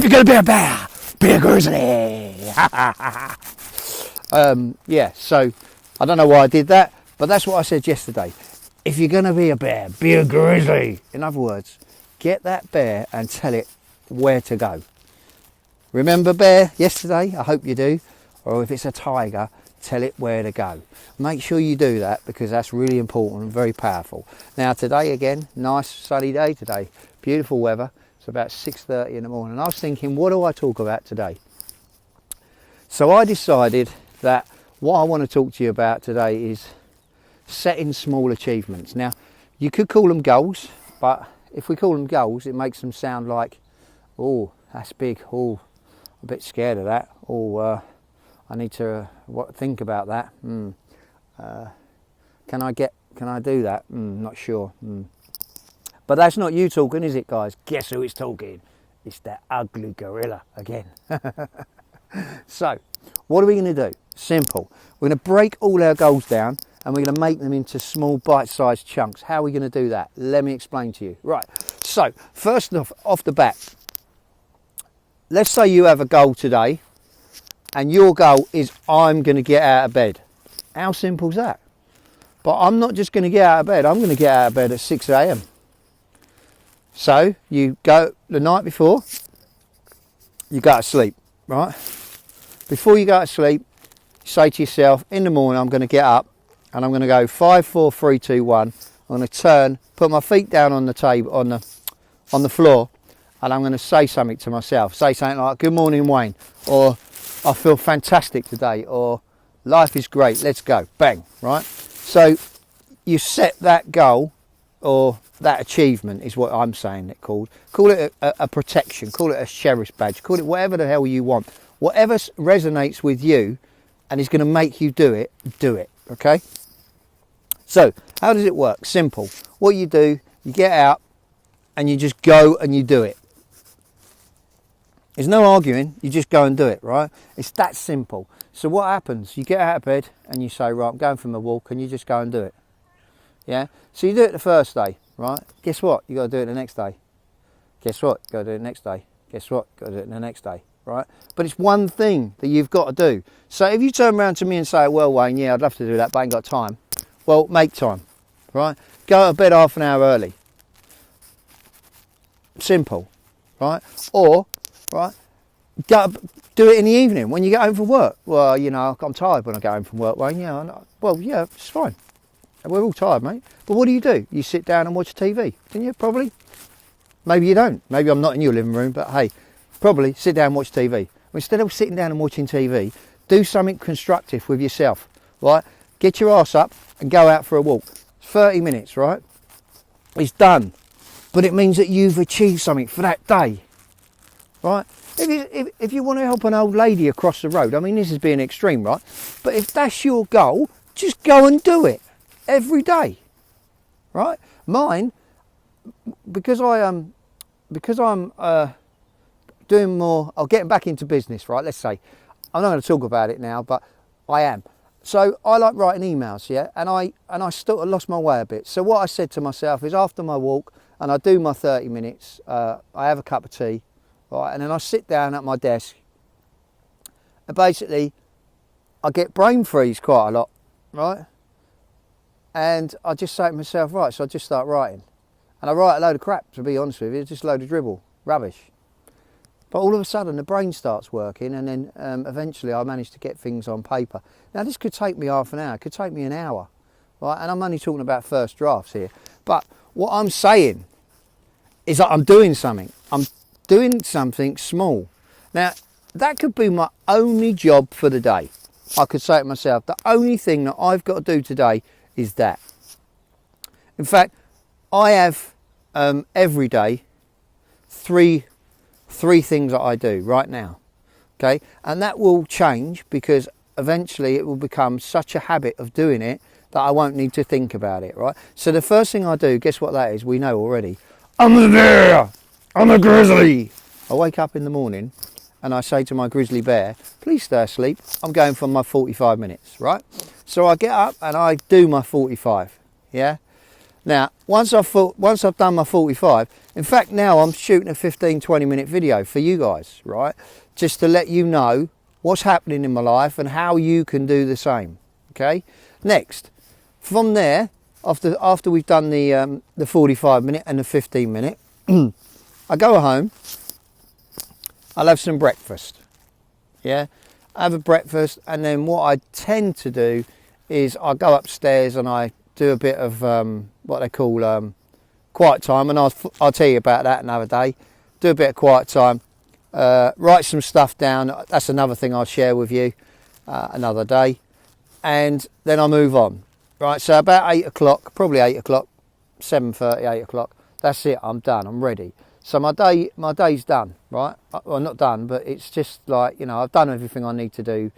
you're going to be a bear, be a grizzly. Yeah, so I don't know why I did that, but that's what I said yesterday. If you're going to be a bear, be a grizzly. In other words, get that bear and tell it where to go. Remember bear yesterday? I hope you do. Or if it's a tiger, tell it where to go. Make sure you do that, because that's really important and very powerful. Now today again, nice sunny day today. Beautiful weather. It's about 6:30 in the morning. I was thinking, what do I talk about today? So I decided that what I want to talk to you about today is setting small achievements. Now, you could call them goals, but if we call them goals, it makes them sound like, oh, that's big. Oh, I'm a bit scared of that. Oh, I need to think about that. Can I do that? Not sure. But that's not you talking, is it, guys? Guess who is talking? It's that ugly gorilla again. So, what are we going to do? Simple. We're going to break all our goals down and we're going to make them into small bite-sized chunks. How are we going to do that? Let me explain to you. Right. So, first off the bat, let's say you have a goal today and your goal is, I'm going to get out of bed. How simple is that? But I'm not just going to get out of bed. I'm going to get out of bed at 6 a.m. So you go the night before, you go to sleep, right? Before you go to sleep, you say to yourself, in the morning I'm going to get up and I'm going to go 5, 4, 3, 2, 1. I'm going to turn, put my feet down on the table, on the floor, and I'm going to say something to myself. Say something like, good morning, Wayne, or I feel fantastic today, or life is great, let's go, bang, right? So you set that goal, or that achievement is what I'm saying it called. Call it a protection, call it a sheriff's badge, call it whatever the hell you want. Whatever resonates with you and is going to make you do it, okay? So, how does it work? Simple. What you do, you get out and you just go and you do it. There's no arguing, you just go and do it, right? It's that simple. So what happens? You get out of bed and you say, right, I'm going for my walk, and you just go and do it. Yeah? So you do it the first day, right? Guess what? You got to do it the next day. Guess what? You got to do it the next day. Guess what? You got to do it the next day, right? But it's one thing that you've got to do. So if you turn around to me and say, well, Wayne, yeah, I'd love to do that, but I ain't got time. Well, make time, right? Go to bed half an hour early. Simple, right? Or, right, do it in the evening when you get home from work. Well, you know, I'm tired when I get home from work, Wayne. Yeah, well, yeah, it's fine. We're all tired, mate. But what do? You sit down and watch TV, don't you? Probably. Maybe you don't. Maybe I'm not in your living room, but hey, probably sit down and watch TV. Well, instead of sitting down and watching TV, do something constructive with yourself, right? Get your ass up and go out for a walk. 30 minutes, right? It's done. But it means that you've achieved something for that day, right? If you want to help an old lady across the road, I mean, this is being extreme, right? But if that's your goal, just go and do it every day, right? Mine, because I'm doing more, I'm getting back into business, right? Let's say, I'm not going to talk about it now, but I am. So I like writing emails, yeah, and I still lost my way a bit. So what I said to myself is, after my walk and I do my 30 minutes, I have a cup of tea, right, and then I sit down at my desk, and basically I get brain freeze quite a lot, right? And I just say to myself, right, so I just start writing, and I write a load of crap, to be honest with you, just a load of dribble, rubbish. But all of a sudden the brain starts working, and then eventually I manage to get things on paper. Now this could take me half an hour, it could take me an hour, right? And I'm only talking about first drafts here. But what I'm saying is that I'm doing something. I'm doing something small. Now that could be my only job for the day. I could say to myself, the only thing that I've got to do today is that. In fact, I have every day three things that I do right now, okay, and that will change because eventually it will become such a habit of doing it that I won't need to think about it, right? So the first thing I do, guess what that is? We know already. I'm a bear, I'm a grizzly. I wake up in the morning and I say to my grizzly bear, please stay asleep, I'm going for my 45 minutes, right? So I get up and I do my 45, yeah? Now, once I've done my 45, in fact now I'm shooting a 15-20 minute video for you guys, right? Just to let you know what's happening in my life and how you can do the same, okay? Next, from there, after we've done the 45 minute and the 15 minute, I go home, I'll have some breakfast, yeah? I have a breakfast, and then what I tend to do is I go upstairs and I do a bit of what they call quiet time, and I'll tell you about that another day. Do a bit of quiet time, write some stuff down. That's another thing I'll share with you another day, and then I move on. Right, so about 8 o'clock, probably 8 o'clock, 7:30, 8 o'clock. That's it. I'm done. I'm ready. So my day's done. Right, well, not done, but it's just like, you know, I've done everything I need to do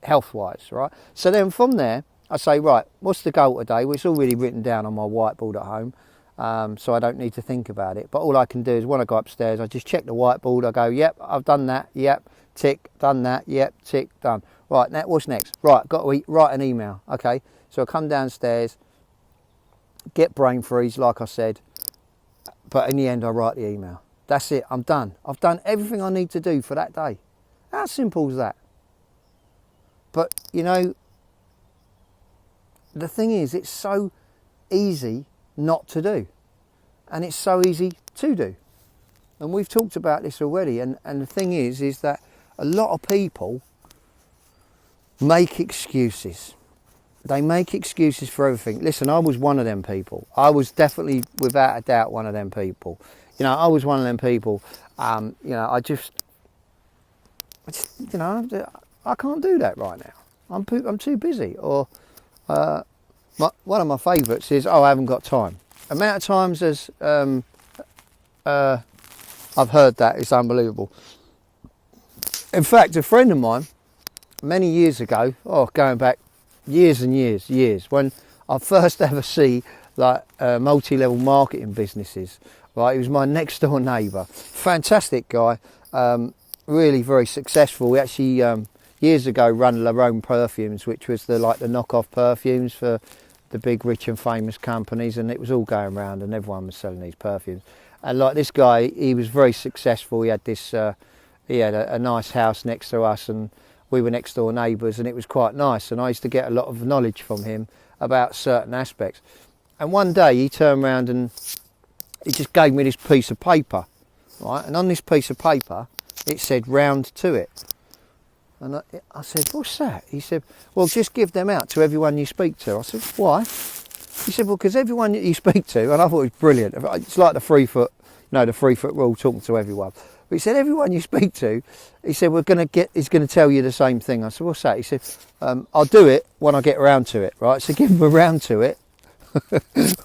health-wise. Right. So then from there, I say, right, what's the goal today? Well, it's already written down on my whiteboard at home, so I don't need to think about it. But all I can do is when I go upstairs, I just check the whiteboard. I go, yep, I've done that. Yep, tick, done that. Yep, tick, done. Right, now what's next? Right, got to write an email. Okay, so I come downstairs, get brain freeze, like I said, but in the end, I write the email. That's it. I'm done. I've done everything I need to do for that day. How simple is that? But you know, the thing is, it's so easy not to do, and it's so easy to do, and we've talked about this already. And the thing is that a lot of people make excuses. They make excuses for everything. Listen, I was one of them people. I was definitely, without a doubt, one of them people. You know, I was one of them people. You know, I just, you know, I can't do that right now. I'm too busy. Or one of my favourites is, oh, I haven't got time. Amount of times as I've heard that, it's unbelievable. In fact, a friend of mine, many years ago, going back years and years, when I first ever see like multi-level marketing businesses, right? He was my next door neighbour, fantastic guy, really very successful. We actually years ago run La Rome Perfumes, which was the knockoff perfumes for the big rich and famous companies, and it was all going around and everyone was selling these perfumes. And like this guy, he was very successful. He had this he had a nice house next to us, and we were next door neighbours, and it was quite nice, and I used to get a lot of knowledge from him about certain aspects. And one day he turned around and he just gave me this piece of paper, right? And on this piece of paper it said round to it. And I said, what's that? He said, well, just give them out to everyone you speak to. I said, why? He said, well, because everyone that you speak to, and I thought it was brilliant. It's like the 3 foot, the 3 foot rule, talking to everyone. But he said, everyone you speak to, he said, he's going to tell you the same thing. I said, what's that? He said, I'll do it when I get around to it, right? So give them around to it.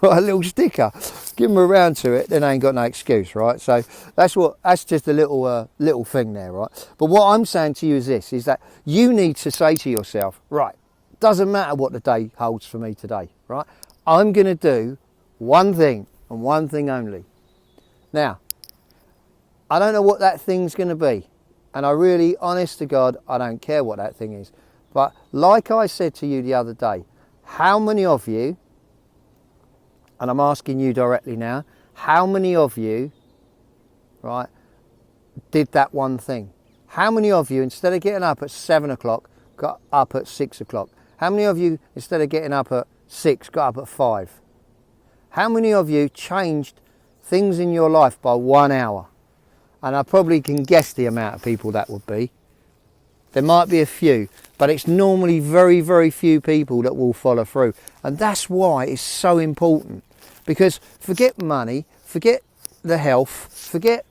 A little sticker. Give them around to it, then they ain't got no excuse, right? So that's just a little thing there, right? But what I'm saying to you is this, is that you need to say to yourself, right, doesn't matter what the day holds for me today, right? I'm going to do one thing and one thing only. Now, I don't know what that thing's going to be, and I really, honest to God, I don't care what that thing is. But like I said to you the other day, how many of you, and I'm asking you directly now, how many of you, right, did that one thing? How many of you, instead of getting up at 7 o'clock, got up at 6 o'clock? How many of you, instead of getting up at 6, got up at 5? How many of you changed things in your life by 1 hour? And I probably can guess the amount of people that would be. There might be a few, but it's normally very, very few people that will follow through. And that's why it's so important. Because forget money, forget the health, forget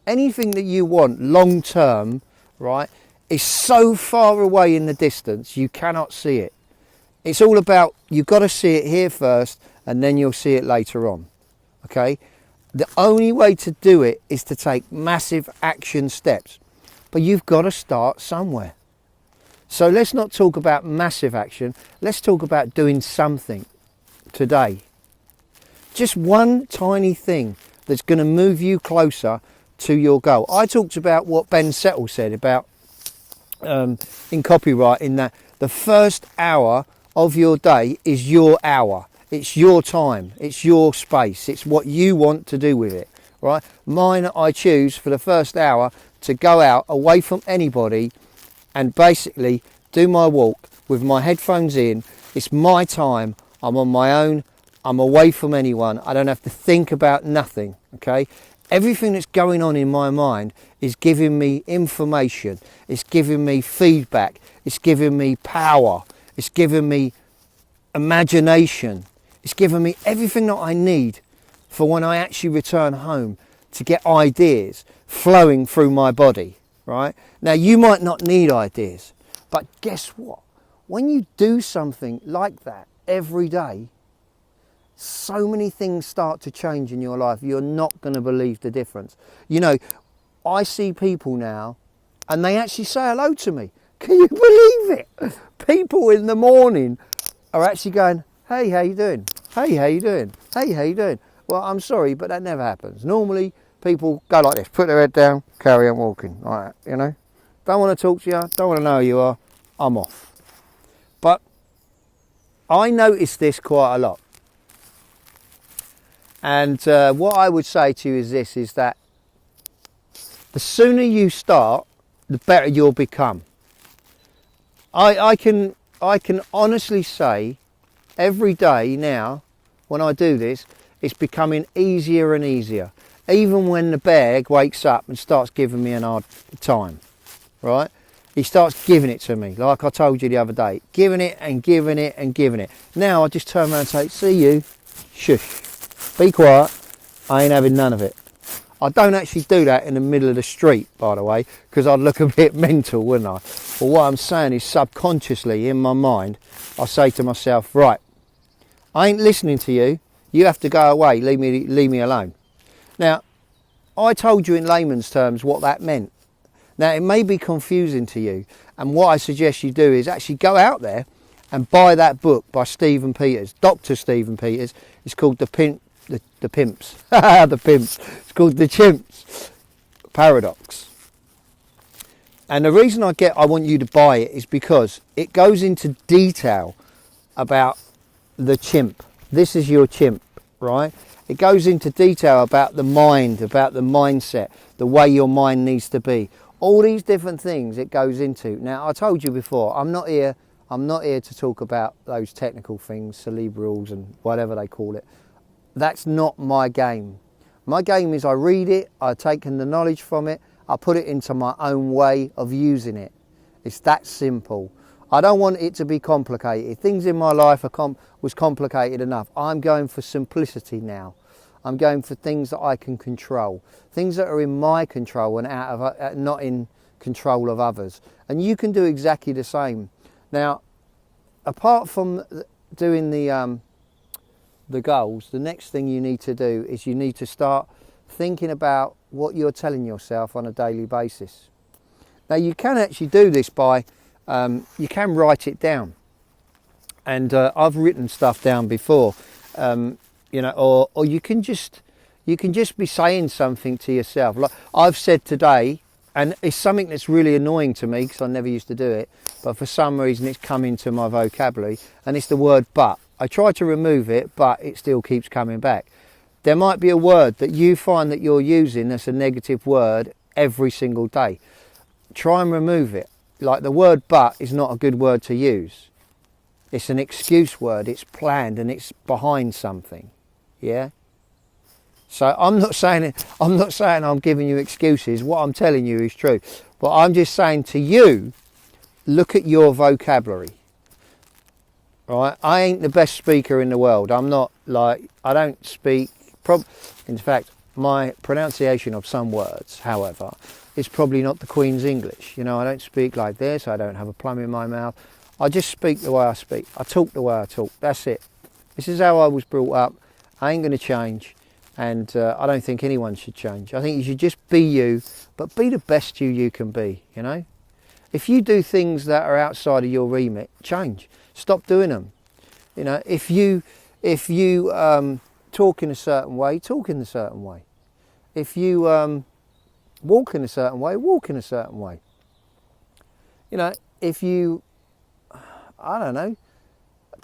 anything that you want long term, right? It's so far away in the distance, you cannot see it. It's all about, you've got to see it here first, and then you'll see it later on, okay? The only way to do it is to take massive action steps. But you've got to start somewhere. So let's not talk about massive action. Let's talk about doing something today. Just one tiny thing that's going to move you closer to your goal. I talked about what Ben Settle said about in copywriting, that the first hour of your day is your hour. It's your time, it's your space, it's what you want to do with it, right? Mine, I choose for the first hour to go out away from anybody and basically do my walk with my headphones in. It's my time, I'm on my own, I'm away from anyone, I don't have to think about nothing, okay? Everything that's going on in my mind is giving me information, it's giving me feedback, it's giving me power, it's giving me imagination, it's giving me everything that I need for when I actually return home to get ideas flowing through my body, right? Now, you might not need ideas, but guess what? When you do something like that every day, so many things start to change in your life. You're not going to believe the difference. You know, I see people now and they actually say hello to me. Can you believe it? People in the morning are actually going, hey, how you doing? Hey, how you doing? Hey, how you doing? Well, I'm sorry, but that never happens. Normally, people go like this, put their head down, carry on walking. All right, you know, don't want to talk to you, don't want to know who you are, I'm off. But I notice this quite a lot. And what I would say to you is this, is that the sooner you start, the better you'll become. I can honestly say every day now when I do this, it's becoming easier and easier. Even when the bear wakes up and starts giving me an hard time, right? He starts giving it to me, like I told you the other day. Giving it and giving it and giving it. Now I just turn around and say, see you, shush, be quiet, I ain't having none of it. I don't actually do that in the middle of the street, by the way, because I'd look a bit mental, wouldn't I? But what I'm saying is subconsciously in my mind, I say to myself, right, I ain't listening to you, you have to go away, leave me alone. Now, I told you in layman's terms what that meant. Now, it may be confusing to you, and what I suggest you do is actually go out there and buy that book by Stephen Peters, Dr. Stephen Peters. It's called The Pimps. The Pimps. It's called The Chimps Paradox. And the reason I want you to buy it is because it goes into detail about the chimp. This is your chimp, right? It goes into detail about the mind, about the mindset, the way your mind needs to be. All these different things it goes into. Now, I told you before, I'm not here to talk about those technical things, cerebrals and whatever they call it. That's not my game. My game is I read it, I take in the knowledge from it, I put it into my own way of using it. It's that simple. I don't want it to be complicated. Things in my life was complicated enough. I'm going for simplicity now. I'm going for things that I can control, things that are in my control and not in control of others. And you can do exactly the same. Now, apart from doing the goals, the next thing you need to do is you need to start thinking about what you're telling yourself on a daily basis. Now, you can actually do this by you can write it down, and I've written stuff down before, you know, or you can just be saying something to yourself. Like I've said today, and it's something that's really annoying to me because I never used to do it, but for some reason it's come into my vocabulary, and it's the word but. I try to remove it, but it still keeps coming back. There might be a word that you find that you're using that's a negative word every single day. Try and remove it. Like the word but is not a good word to use. It's an excuse word, it's planned and it's behind something. Yeah? So I'm not saying I'm giving you excuses. What I'm telling you is true. But I'm just saying to you, look at your vocabulary. Right? I ain't the best speaker in the world. I'm not like, I don't speak, in fact, my pronunciation of some words, however, is probably not the Queen's English. You know, I don't speak like this, I don't have a plum in my mouth. I just speak the way I speak. I talk the way I talk. That's it. This is how I was brought up. I ain't going to change, and I don't think anyone should change. I think you should just be you, but be the best you can be, you know? If you do things that are outside of your remit, change. Stop doing them. You know, if you talk in a certain way, talk in a certain way. If you walk in a certain way, walk in a certain way. You know, if you, I don't know,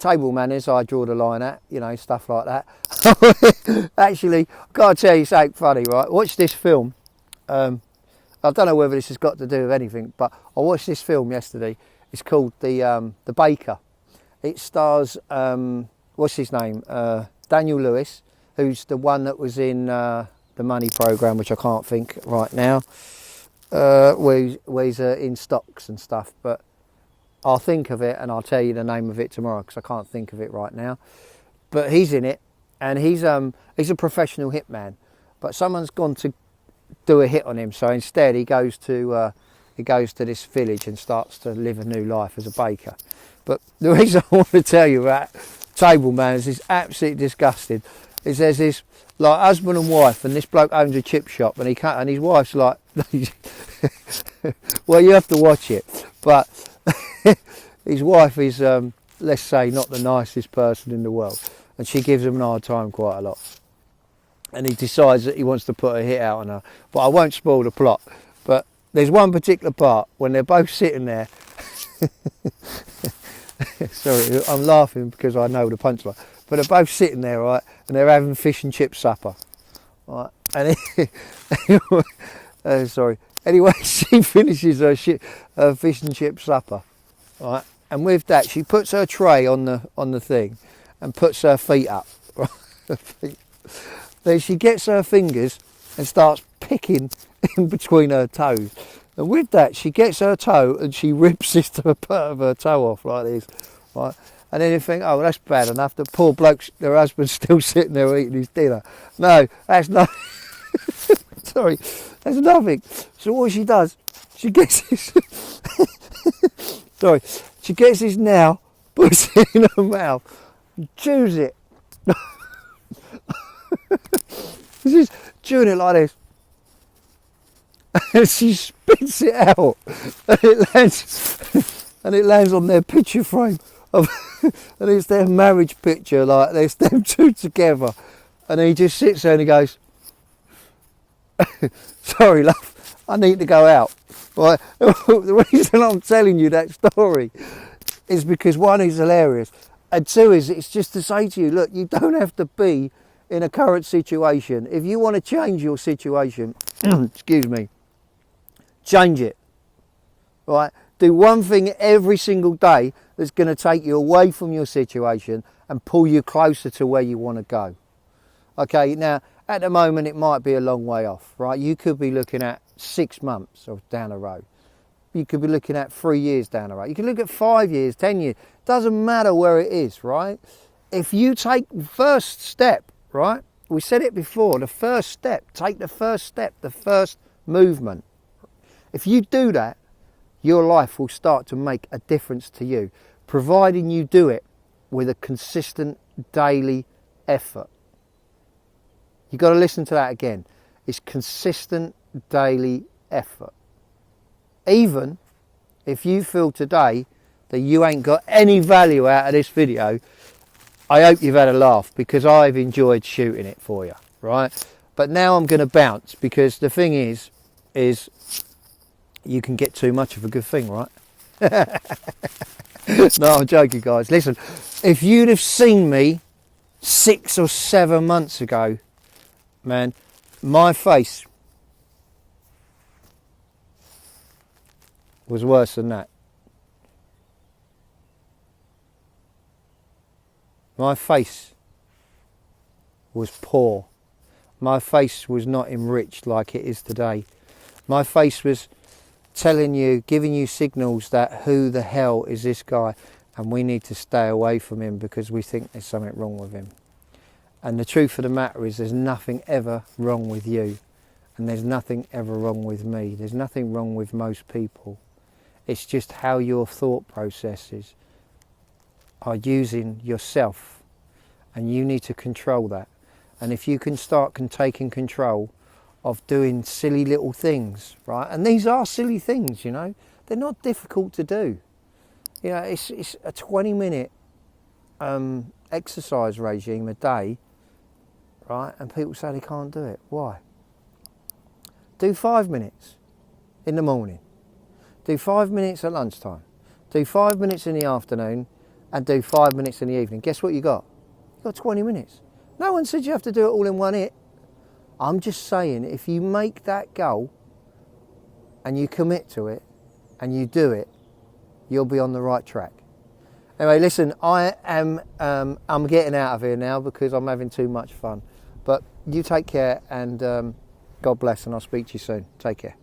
table manners I draw the line at, you know, stuff like that. Actually, I've got to tell you something funny, right? Watch this film. I don't know whether this has got to do with anything, but I watched this film yesterday. It's called The Baker. It stars, what's his name? Daniel Lewis, who's the one that was in the Money Programme, which I can't think right now, where he's in stocks and stuff. But I'll think of it and I'll tell you the name of it tomorrow because I can't think of it right now. But he's in it, and he's a professional hitman. But someone's gone to do a hit on him, so instead he goes to this village and starts to live a new life as a baker. But the reason I want to tell you about table manners is absolutely disgusting. Is there's this like husband and wife, and this bloke owns a chip shop, and his wife's like, well, you have to watch it, but his wife is, let's say, not the nicest person in the world, and she gives him an hard time quite a lot. And he decides that he wants to put a hit out on her, but I won't spoil the plot. But there's one particular part when they're both sitting there. Sorry, I'm laughing because I know the punchline. But they're both sitting there, right, and they're having fish and chip supper, right? And sorry. Anyway, she finishes her fish and chip supper, right? And with that, she puts her tray on the thing, and puts her feet up. Right? Then she gets her fingers and starts picking in between her toes. And with that, she gets her toe and she rips this to the part of her toe off like this, right? And then you think, oh, well, that's bad enough. The poor bloke, their husband's still sitting there eating his dinner. No, that's not. Sorry, that's nothing. So what she does, she gets this. Sorry, she gets this now, puts it in her mouth, and chews it. She's chewing it like this. And she spits it out, and it lands on their picture frame and it's their marriage picture, like there's them two together, and he just sits there and he goes, sorry love, I need to go out. Right? The reason I'm telling you that story is because one, is hilarious, and two, is it's just to say to you, look, you don't have to be in a current situation. If you want to change your situation, excuse me, change it, right? Do one thing every single day that's going to take you away from your situation and pull you closer to where you want to go. Okay, now at the moment it might be a long way off, right? You could be looking at 6 months down the road. You could be looking at 3 years down the road. You could look at 5 years, 10 years. Doesn't matter where it is, right? If you take the first step, right? We said it before, the first step, take the first step, the first movement. If you do that, your life will start to make a difference to you, providing you do it with a consistent daily effort. You've got to listen to that again. It's consistent daily effort. Even if you feel today that you ain't got any value out of this video, I hope you've had a laugh, because I've enjoyed shooting it for you, right? But now I'm going to bounce, because the thing is you can get too much of a good thing, right? No, I'm joking, guys. Listen, if you'd have seen me 6 or 7 months ago, man, my face was worse than that. My face was poor. My face was not enriched like it is today. My face was telling you, giving you signals that who the hell is this guy, and we need to stay away from him because we think there's something wrong with him. And the truth of the matter is, there's nothing ever wrong with you, and there's nothing ever wrong with me. There's nothing wrong with most people. It's just how your thought processes are using yourself, and you need to control that. And if you can start taking control of doing silly little things, right? And these are silly things, you know. They're not difficult to do. You know, it's a 20-minute exercise regime a day, right? And people say they can't do it. Why? Do 5 minutes in the morning. Do 5 minutes at lunchtime. Do 5 minutes in the afternoon, and do 5 minutes in the evening, guess what you got? You got 20 minutes. No one said you have to do it all in one hit. I'm just saying, if you make that goal and you commit to it and you do it, you'll be on the right track. Anyway, listen, I'm getting out of here now because I'm having too much fun. But you take care, and God bless, and I'll speak to you soon. Take care.